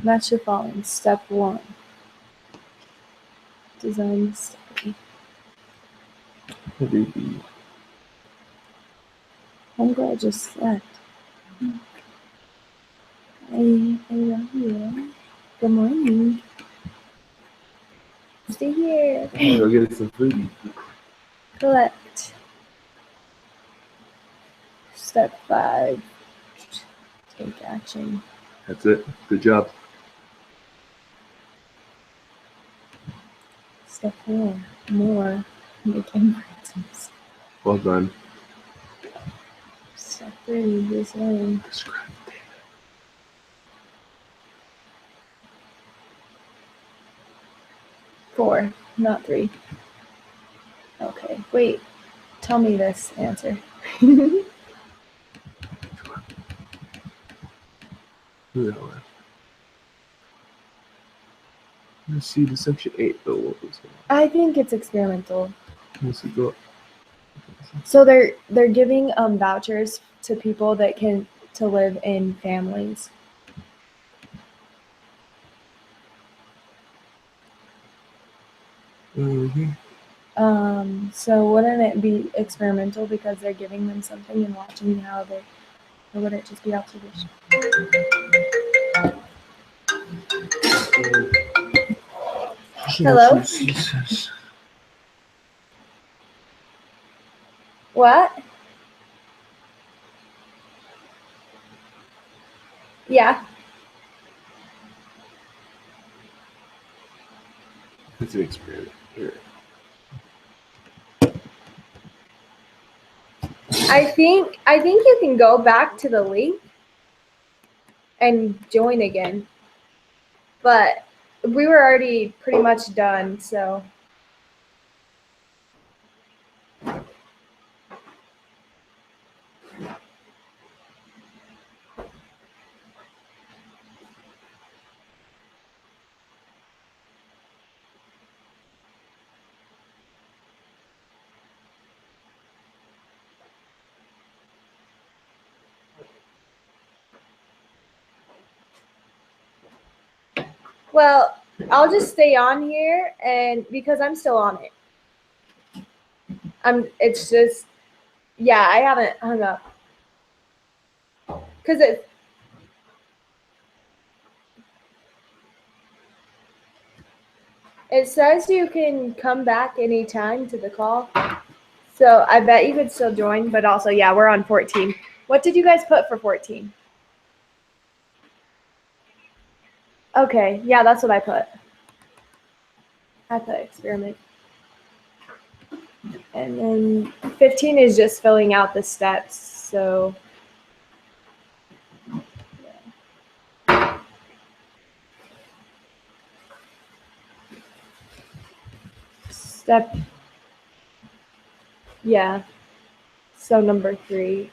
Match the following. Step 1. Design study. I'm glad you slept. I love you. Good morning. Stay here. Go get us some food. Collect. Step 5. Take action. That's it. Good job. Step 4. More. Make inferences. Well done. Step 3. Design. Describe the data. 4, not 3. Okay, wait. Tell me this answer. Let's see the section 8 though. What was it? I think it's experimental. Let's see, go. So they're giving vouchers to people that can to live in families. So wouldn't it be experimental because they're giving them something and watching how they, or would it just be observation? Hello? What? Yeah. It's an experiment. Here. I think you can go back to the link and join again. But we were already pretty much done, so well, I'll just stay on here and because I'm still on it. It's just yeah, I haven't hung up. Cause it says you can come back anytime to the call. So I bet you could still join, but also yeah, we're on 14. What did you guys put for 14? Okay, yeah, that's what I put. I put experiment. And then 15 is just filling out the steps. So step Yeah. So number 3.